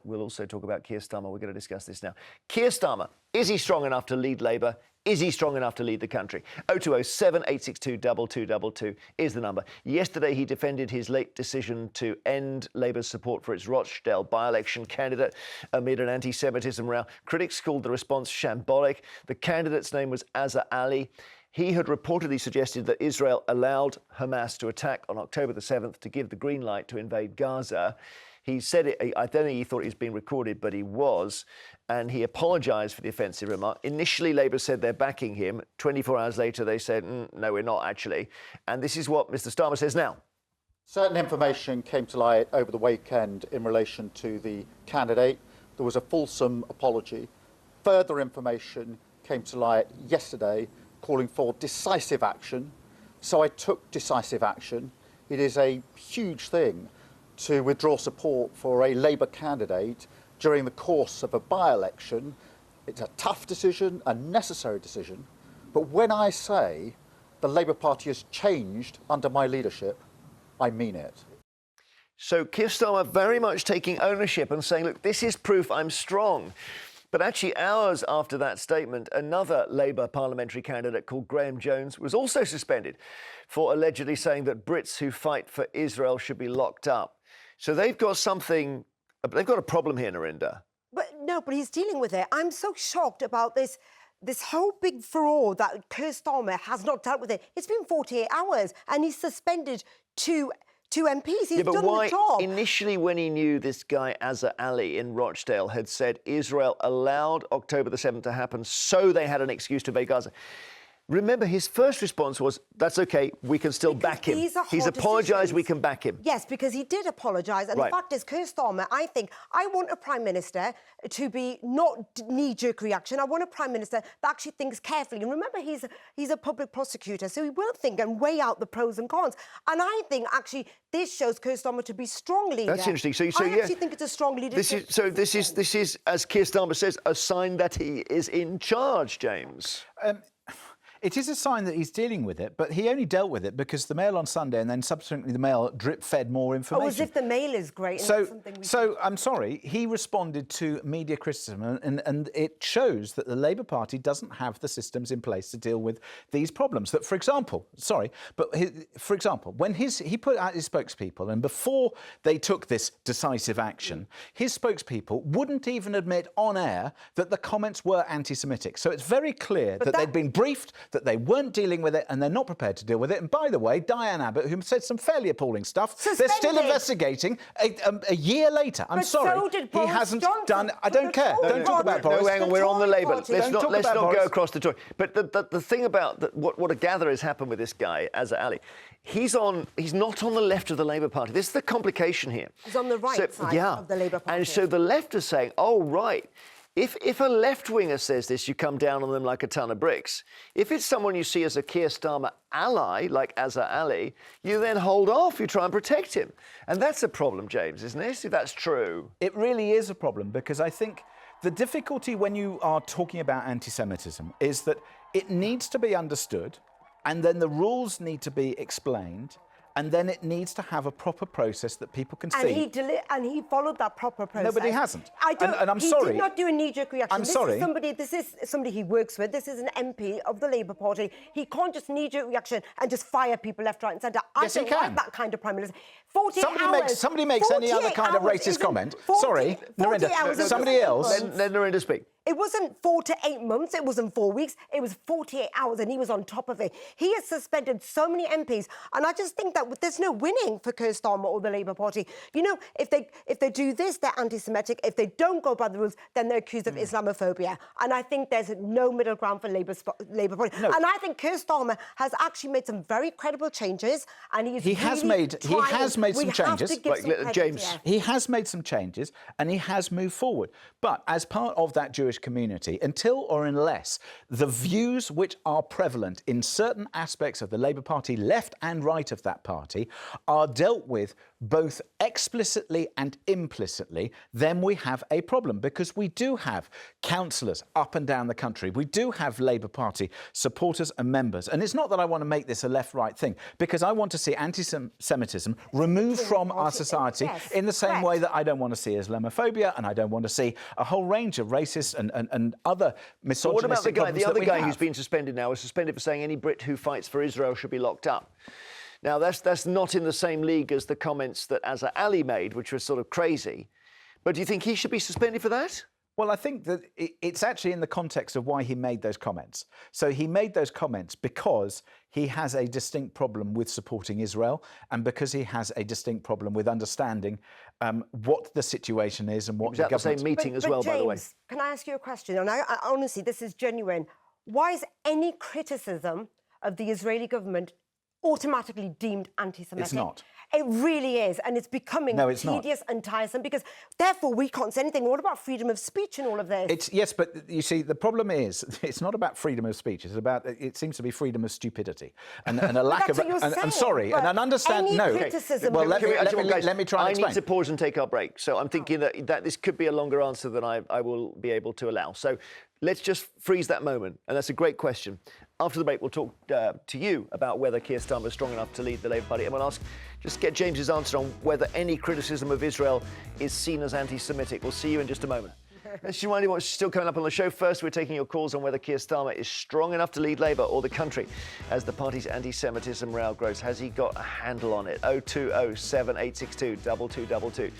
we'll also talk about Keir Starmer. We're going to discuss this now. Keir Starmer, is he strong enough to lead Labour? Is he strong enough to lead the country? 0207 862 2222 is the number. Yesterday, he defended his late decision to end Labour's support for its Rochdale by-election candidate amid an anti-Semitism row. Critics called the response shambolic. The candidate's name was Azhar Ali. He had reportedly suggested that Israel allowed Hamas to attack on October the 7th to give the green light to invade Gaza. He said it, I don't think he thought he was being recorded, but he was, and he apologised for the offensive remark. Initially, Labour said they're backing him. 24 hours later, they said, no, we're not actually. And this is what Mr Starmer says now. Certain information came to light over the weekend in relation to the candidate. There was a fulsome apology. Further information came to light yesterday calling for decisive action. So I took decisive action. It is a huge thing to withdraw support for a Labour candidate during the course of a by-election. It's a tough decision, a necessary decision. But when I say the Labour Party has changed under my leadership, I mean it. So Keir Starmer very much taking ownership and saying, look, this is proof I'm strong. But actually, hours after that statement, another Labour parliamentary candidate called Graham Jones was also suspended for allegedly saying that Brits who fight for Israel should be locked up. So they've got a problem here, Narinder. But he's dealing with it. I'm so shocked about this whole big furore that Keir Starmer has not dealt with it. It's been 48 hours and he's suspended two MPs. He's done the job. Initially, when he knew this guy, Azhar Ali in Rochdale, had said Israel allowed October the 7th to happen so they had an excuse to invade Gaza. Remember, his first response was, that's OK, we can still back him. He's apologised, we can back him. Yes, because he did apologise. And the fact is, Keir Starmer, I want a Prime Minister to be not knee-jerk reaction. I want a Prime Minister that actually thinks carefully. And remember, he's a public prosecutor, so he will think and weigh out the pros and cons. And I think, actually, this shows Keir Starmer to be strong leader. That's interesting. So I actually think it's a strong leadership. This is, as Keir Starmer says, a sign that he is in charge, James. It is a sign that he's dealing with it, but he only dealt with it because the Mail on Sunday and then subsequently the Mail drip-fed more information. Oh, as if the Mail is great. So I'm sorry, he responded to media criticism and it shows that the Labour Party doesn't have the systems in place to deal with these problems. That, for example, when he put out his spokespeople and before they took this decisive action, his spokespeople wouldn't even admit on air that the comments were anti-Semitic. So it's very clear that they'd been briefed, that they weren't dealing with it and they're not prepared to deal with it. And by the way, Diane Abbott, who said some fairly appalling stuff, they're still investigating a year later. I'm sorry, he hasn't done. I don't care. Don't talk about Boris. No, hang on, we're on the Labour. Let's not go across the Tory. But the thing about what I gather has happened with this guy, Azhar Ali, he's not on the left of the Labour Party. This is the complication here. He's on the right side of the Labour Party. And so the left is saying, oh, right. If a left-winger says this, you come down on them like a ton of bricks. If it's someone you see as a Keir Starmer ally, like Azhar Ali, you then hold off, you try and protect him. And that's a problem, James, isn't it? If that's true. It really is a problem, because I think the difficulty when you are talking about anti-Semitism is that it needs to be understood, and then the rules need to be explained, and then it needs to have a proper process that people can see. And he followed that proper process. No, but he hasn't. And I'm he sorry. He did not do a knee-jerk reaction. I'm sorry. This is somebody he works with. This is an MP of the Labour Party. He can't just knee-jerk reaction and just fire people left, right and centre. Yes, he can. I don't like that kind of Prime Minister. 48 hours. Somebody makes any other kind of racist comment. Sorry, Narinder, somebody else. Let Narinder speak. It wasn't 4 to 8 months, it wasn't 4 weeks, it was 48 hours and he was on top of it. He has suspended so many MPs and I just think that there's no winning for Keir Starmer or the Labour Party. You know, if they do this, they're anti-Semitic. If they don't go by the rules, then they're accused of Islamophobia. And I think there's no middle ground for Labour Party. No. And I think Keir Starmer has actually made some very credible changes and he has made some changes. James. He has made some changes and he has moved forward. But as part of that Jewish community, until or unless the views which are prevalent in certain aspects of the Labour Party, left and right of that party, are dealt with both explicitly and implicitly, then we have a problem, because we do have councillors up and down the country. We do have Labour Party supporters and members. And it's not that I want to make this a left-right thing, because I want to see anti-Semitism removed from our society in the same way that I don't want to see Islamophobia, and I don't want to see a whole range of racist and other misogynistic what about the other guy have. who's been suspended now? Was suspended for saying any Brit who fights for Israel should be locked up. Now, that's not in the same league as the comments that Azhar Ali made, which was sort of crazy. But do you think he should be suspended for that? Well, I think that it's actually in the context of why he made those comments. So he made those comments because he has a distinct problem with supporting Israel, and because he has a distinct problem with understanding what the situation is and what the government... At the same meeting as well, James, by the way. Can I ask you a question? And I honestly, this is genuine. Why is any criticism of the Israeli government automatically deemed anti-Semitic? It's not. It really is, and it's becoming tedious and tiresome, because therefore we can't say anything. What about freedom of speech and all of this? Yes, but you see, the problem is it's not about freedom of speech. It's about, it seems to be freedom of stupidity and a lack of. I'm sorry, and an understand. No, well, let me try and explain. I need to pause and take our break. So I'm thinking that this could be a longer answer than I will be able to allow. So let's just freeze that moment, and that's a great question. After the break, we'll talk to you about whether Keir Starmer is strong enough to lead the Labour Party, and we'll just get James's answer on whether any criticism of Israel is seen as anti-Semitic. We'll see you in just a moment. Let's remind you what's still coming up on the show. First, we're taking your calls on whether Keir Starmer is strong enough to lead Labour or the country as the party's anti-Semitism row grows. Has he got a handle on it? 0207 862 2222.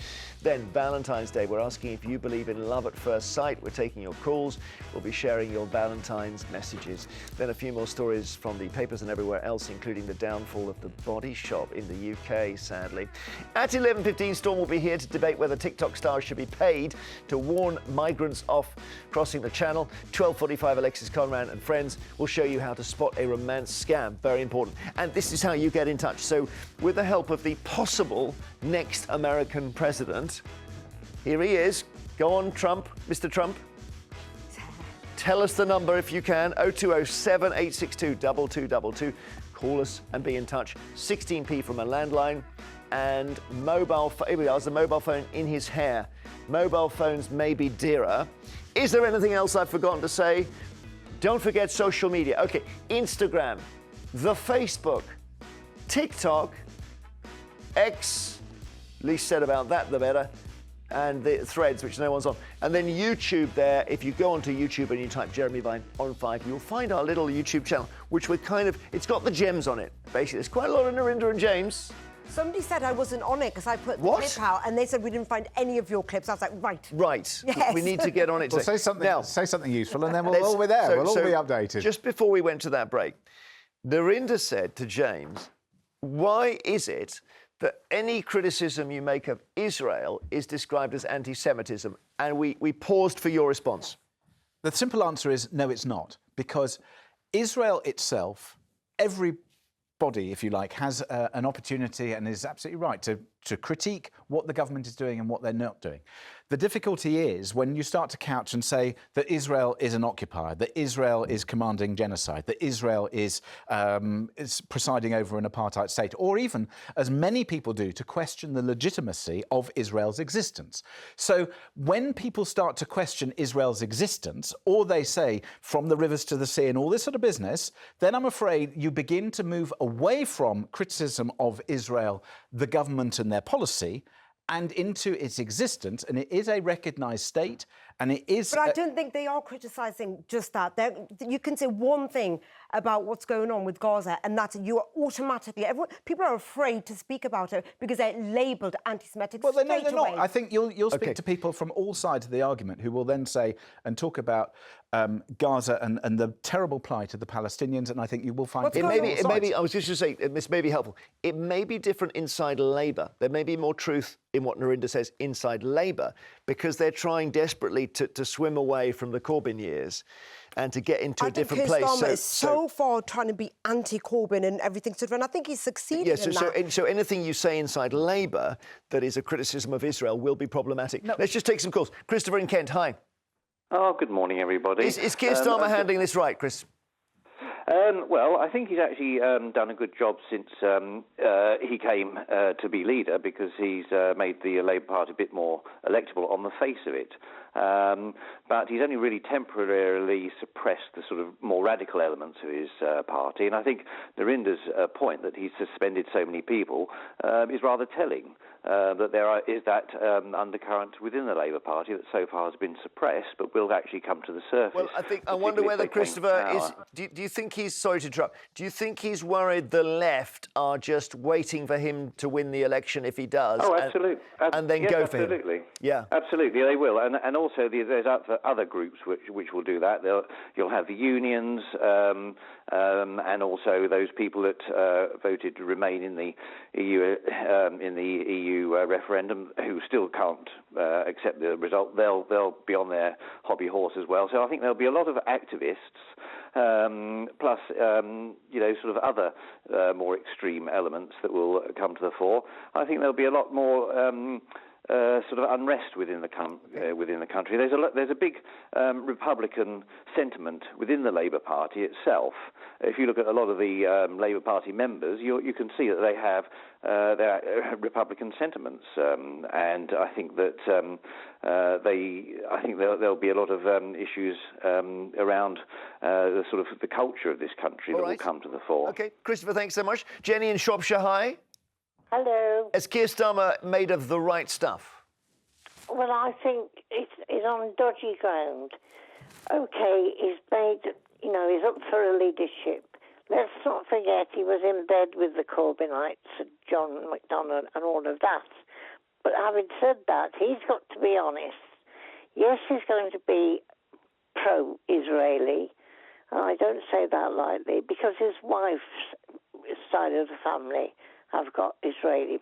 Then Valentine's Day, we're asking if you believe in love at first sight. We're taking your calls. We'll be sharing your Valentine's messages. Then a few more stories from the papers and everywhere else, including the downfall of the Body Shop in the UK, sadly. At 11:15, Storm will be here to debate whether TikTok stars should be paid to warn migrants off crossing the channel. 12:45, Alexis Conran and friends will show you how to spot a romance scam. Very important. And this is how you get in touch. So with the help of the possible next American president, here he is. Go on, Trump, Mr. Trump. Tell us the number if you can. 0207 862 2222. Call us and be in touch. 16p from a landline and mobile phone. Here we are, the mobile phone in his hair. Mobile phones may be dearer. Is there anything else I've forgotten to say? Don't forget social media. Okay, Instagram, the Facebook, TikTok, X, least said about that, the better, and the Threads, which no one's on. And then YouTube there. If you go onto YouTube and you type Jeremy Vine on 5, you'll find our little YouTube channel, which we're it's got the gems on it, basically. There's quite a lot of Narinder and James. Somebody said I wasn't on it because I put the clip out, and they said we didn't find any of your clips. I was like, right. Right. Yes. We need to get on it. Well, say something useful, and then we'll all be there. We'll all be updated. Just before we went to that break, Narinder said to James, why is it that any criticism you make of Israel is described as anti-Semitism? And we paused for your response. The simple answer is no, it's not. Because Israel itself, everybody, if you like, has an opportunity and is absolutely right to critique what the government is doing and what they're not doing. The difficulty is when you start to couch and say that Israel is an occupier, that Israel is commanding genocide, that Israel is presiding over an apartheid state, or even, as many people do, to question the legitimacy of Israel's existence. So when people start to question Israel's existence, or they say from the rivers to the sea and all this sort of business, then I'm afraid you begin to move away from criticism of Israel, the government and their policy, and into its existence, and it is a recognised state, and it is... But I don't think they are criticising just that. You can say one thing about what's going on with Gaza, and that's you are automatically... people are afraid to speak about it because they're labelled anti-Semitic straight away. They're not. I think you'll speak to people from all sides of the argument who will then say and talk about Gaza and the terrible plight of the Palestinians, and I think you will find... It may be, I was just going to say, this may be helpful. It may be different inside Labour. There may be more truth in what Narinder says inside Labour, because they're trying desperately to swim away from the Corbyn years and to get into a different place. I think Keir Starmer is so far trying to be anti-Corbyn and everything sort of, and I think he's succeeding in that. So anything you say inside Labour that is a criticism of Israel will be problematic. No. Let's just take some calls. Christopher in Kent, hi. Oh, good morning, everybody. Is Keir Starmer handling this right, Chris? Well, I think he's actually done a good job since he came to be leader, because he's made the Labour Party a bit more electable on the face of it. But he's only really temporarily suppressed the sort of more radical elements of his party. And I think Narinder's point that he's suspended so many people is rather telling. That there is that undercurrent within the Labour Party that so far has been suppressed, but will actually come to the surface. Well, I wonder whether Christopher is. Do you think he's sorry to interrupt? Do you think he's worried the left are just waiting for him to win the election if he does? Oh, absolutely. And then yes, go absolutely. for him. Yeah, absolutely, they will. And also there's other groups which will do that. You'll have the unions. And also those people that voted to remain in the EU referendum, who still can't accept the result. They'll be on their hobby horse as well. So I think there'll be a lot of activists, plus sort of other more extreme elements that will come to the fore. I think there'll be a lot more sort of unrest within the country. There's a big Republican sentiment within the Labour Party itself. If you look at a lot of the Labour Party members, you can see that they have their Republican sentiments, and I think that there'll be a lot of issues around the sort of the culture of this country that will come to the fore. Okay, Christopher, thanks so much. Jenny in Shropshire, hi. Hello. Is Keir Starmer made of the right stuff? Well, I think it's on dodgy ground. Okay, he's he's up for a leadership. Let's not forget he was in bed with the Corbynites, John McDonnell and all of that. But having said that, he's got to be honest. Yes, he's going to be pro-Israeli, and I don't say that lightly, because his wife's side of the family have got Israeli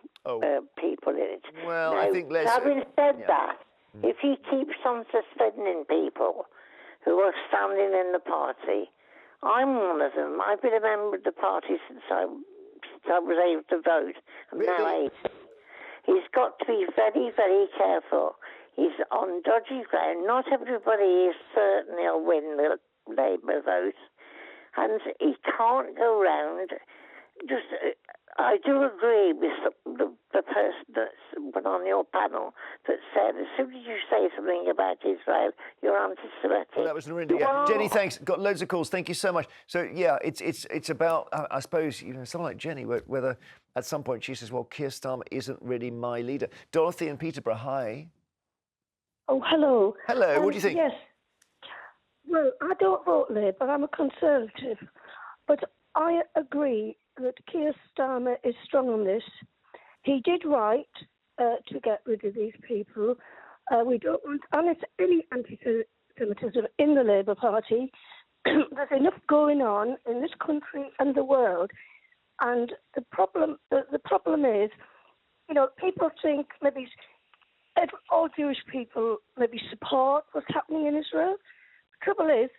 people in it. Well, now, I think having said that, if he keeps on suspending people who are standing in the party, I'm one of them. I've been a member of the party since I was able to vote. I'm now 8. He's got to be very, very careful. He's on dodgy ground. Not everybody is certain he'll win the Labour vote. And he can't go round just... I do agree with the person that's been on your panel that said as soon as you say something about Israel, you're anti-Semitic. Well, that was Narinder. Yeah. Jenny, thanks. Got loads of calls. Thank you so much. So yeah, it's about I suppose someone like Jenny, whether at some point she says, well, Keir Starmer isn't really my leader. Dorothy in Peterborough, hi. Oh, hello. Hello. What do you think? Yes. Well, I don't vote Labour. I'm a Conservative, but I agree that Keir Starmer is strong on this. He did right to get rid of these people. We don't want any anti-Semitism in the Labour Party. There's enough going on in this country and the world. And the problem is, people think maybe all Jewish people maybe support what's happening in Israel. The trouble is,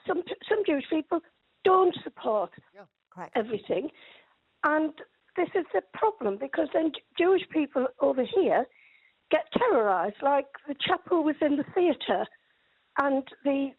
some Jewish people don't support everything. And this is the problem, because then Jewish people over here get terrorised, like the chap who was in the theatre and the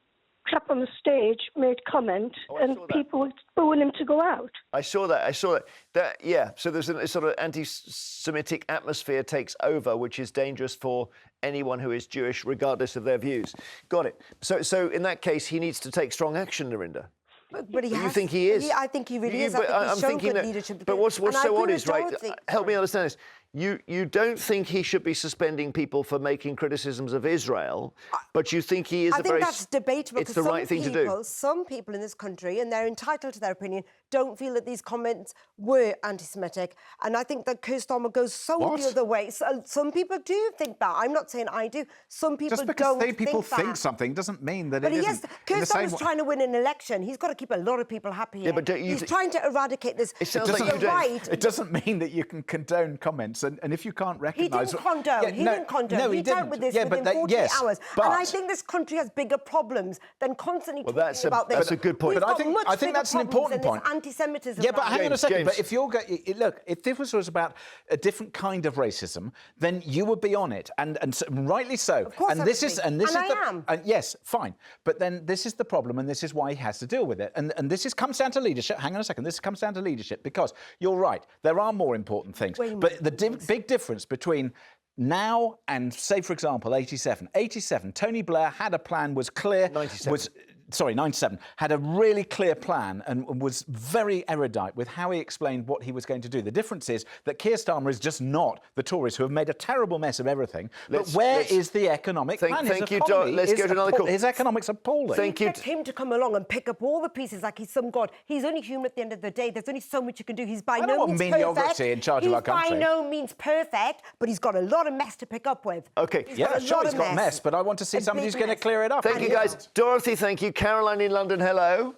chap on the stage made comment and people were booing him to go out. I saw that. So there's a sort of anti-Semitic atmosphere takes over, which is dangerous for anyone who is Jewish, regardless of their views. Got it. So in that case, he needs to take strong action, Narinder. But he has. You think he is? Yeah, I think he really is. I think he's shown good leadership. But what's so odd is, right, help me understand this. You don't think he should be suspending people for making criticisms of Israel, but you think he is I think that's debatable. It's the right thing to do. Some people in this country, and they're entitled to their opinion, don't feel that these comments were anti-Semitic. And I think that Keir Starmer goes the other way. So, some people do think that. I'm not saying I do. Some people don't think that. Just because people think something doesn't mean that it isn't. But Keir Starmer's trying to win an election. He's got to keep a lot of people happy here. Yeah, but he's trying to eradicate this. It sounds like you don't. It doesn't mean that you can condone comments. And if you can't recognise... He didn't condone. He didn't condone. He dealt with this within 48 hours. But... And I think this country has bigger problems than constantly talking about this. That's a good point. But I think that's an important point. anti-Semitism. Yeah, but hang on a second. James. But if you're look, if this was about a different kind of racism, then you would be on it, and rightly so. Of course, and I this would is be. and this And is I the am. and yes, fine. But then this is the problem, and this is why he has to deal with it. And this comes down to leadership. Hang on a second. This comes down to leadership because you're right. There are more important things. Way more But the important things. big difference between now and, say, for example, 87. 87, Tony Blair had a plan, was clear. 97. 97, had a really clear plan and was very erudite with how he explained what he was going to do. The difference is that Keir Starmer is just not the Tories who have made a terrible mess of everything. But where is the economic plan? Thank you, Don. Let's go to another call. His economics are appalling. Thank you. Expect him to come along and pick up all the pieces like he's some god. He's only human at the end of the day. There's only so much you can do. He's by I don't no want means mediocrity perfect. in charge of our country. He's by no means perfect, but he's got a lot of mess to pick up with. Okay. Yeah, sure, he's got mess, but I want to see somebody who's going to clear it up. Thank you, guys. Dorothy, thank you. Caroline in London, hello.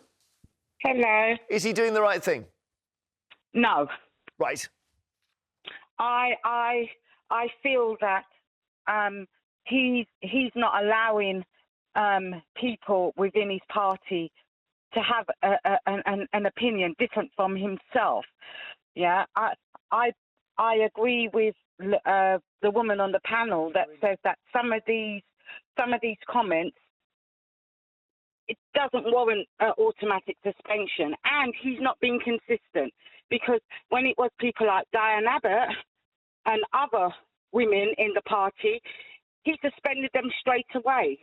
Hello. Is he doing the right thing? No, Right. I feel that he's not allowing people within his party to have an opinion different from himself. Yeah, I agree with the woman on the panel that says that some of these comments, it doesn't warrant automatic suspension, and he's not being consistent, because when it was people like Diane Abbott and other women in the party, he suspended them straight away.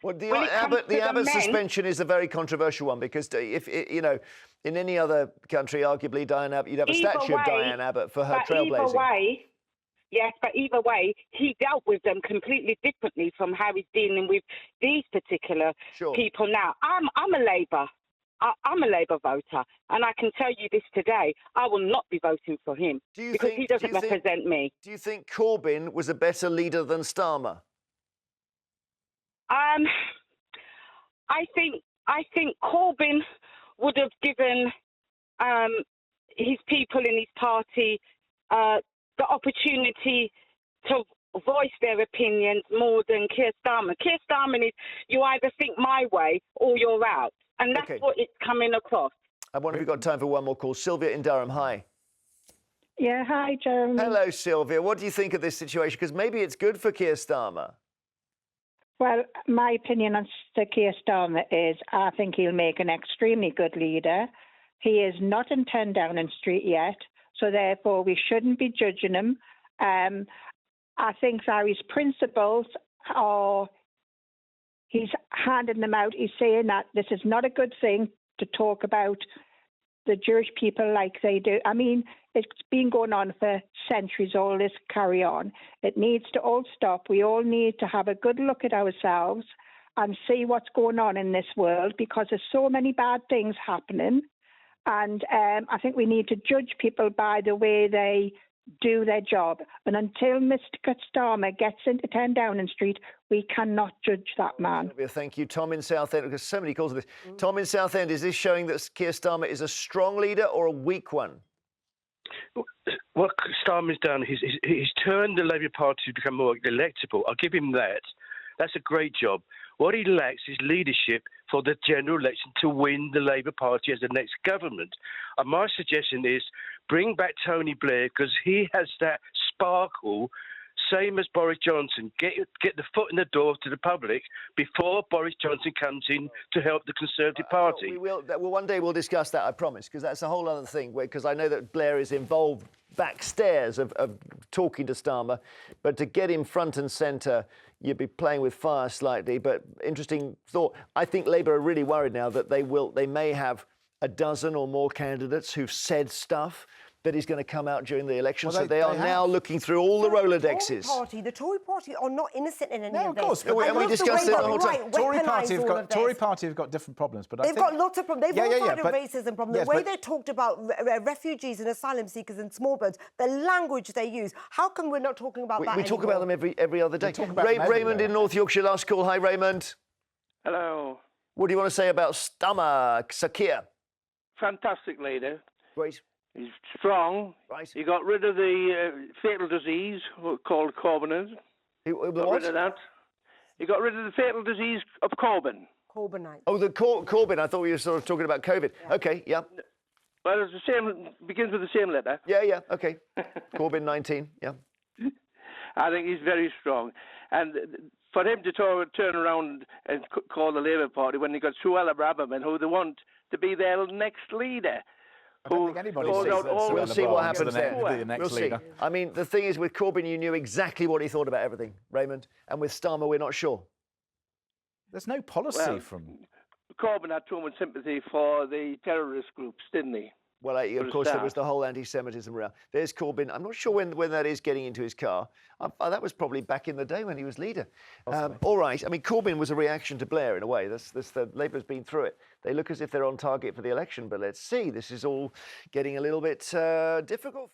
Well, the When it comes Abbott, to the men- suspension is a very controversial one because if you know, in any other country, arguably Diane Abbott, you'd have a Either statue of way, Diane Abbott for her But trailblazing. either way, he dealt with them completely differently from how he's dealing with these particular Sure. people now. I'm a Labour. I'm a Labour voter, and I can tell you this today: I will not be voting for him because he doesn't represent me. Do you think Corbyn was a better leader than Starmer? I think Corbyn would have given his people in his party the opportunity to voice their opinions more than Keir Starmer. Keir Starmer is, you either think my way or you're out, and that's Okay. what it's coming across. I wonder if we've got time for one more call. Sylvia in Durham, hi. Yeah, hi, Jeremy. Hello, Sylvia. What do you think of this situation? Because maybe it's good for Keir Starmer. Well, my opinion on Sir Keir Starmer is I think he'll make an extremely good leader. He is not in 10 Downing Street yet, so therefore we shouldn't be judging him. I think that his principles are, he's handing them out. He's saying that this is not a good thing to talk about the Jewish people like they do. I mean, it's been going on for centuries, all this carry on. It needs to all stop. We all need to have a good look at ourselves and see what's going on in this world, because there's so many bad things happening. And I think we need to judge people by the way they do their job. And until Mr. Starmer gets into 10 Downing Street, we cannot judge that man. Sylvia, thank you. Tom in Southend, because so many calls of this. Tom in Southend, is this showing that Keir Starmer is a strong leader or a weak one? What Starmer's done, he's turned the Labour Party to become more electable. I'll give him that. That's a great job. What he lacks is leadership for the general election to win the Labour Party as the next government. And my suggestion is bring back Tony Blair, because he has that sparkle, same as Boris Johnson. Get the foot in the door to the public before Boris Johnson comes in to help the Conservative Party. Well, one day we'll discuss that, I promise, because that's a whole other thing, because I know that Blair is involved backstairs of talking to Starmer, but to get him front and centre, you'd be playing with fire slightly. But interesting thought. I think Labour are really worried now that they may have a dozen or more candidates who've said stuff that is going to come out during the election. Well, so they are now looking through all the Rolodexes. The Tory party are not innocent in any No, of of course. this. And we discussed it the whole time. Tory party have got different problems, but They've got lots of problems. They've all had a but- racism problem. yes, The way but- they talked about refugees and asylum seekers and small birds, the language they use. How come we're not talking about that We talk anymore? about them every other day. talk about them every Raymond day. in North Yorkshire, last call. Hi, Raymond. Hello. What do you want to say about Starmer, Sir Keir? Fantastic leader. Great. He's strong. Right. He got rid of the fatal disease called Corbynism. Got rid of that. He got rid of the fatal disease of Corbyn. Corbynite. Oh, the Corbyn. I thought we were sort of talking about COVID. Yeah. Okay, yeah. Well, it's the same. Begins with the same letter. Yeah, okay. Corbyn 19, yeah. I think he's very strong. And for him to turn around and call the Labour Party when they got Suella Braverman, who they want to be their next leader. I don't think anybody sees We'll see what happens there. The next We'll see. leader. I mean, the thing is, with Corbyn, you knew exactly what he thought about everything, Raymond. And with Starmer, we're not sure. There's no policy from... Corbyn had too much sympathy for the terrorist groups, didn't he? Well, of course, there was the whole anti-Semitism around. There's Corbyn. I'm not sure when that is getting into his car. That was probably back in the day when he was leader. All right. I mean, Corbyn was a reaction to Blair in a way. Labour's been through it. They look as if they're on target for the election, but let's see. This is all getting a little bit difficult.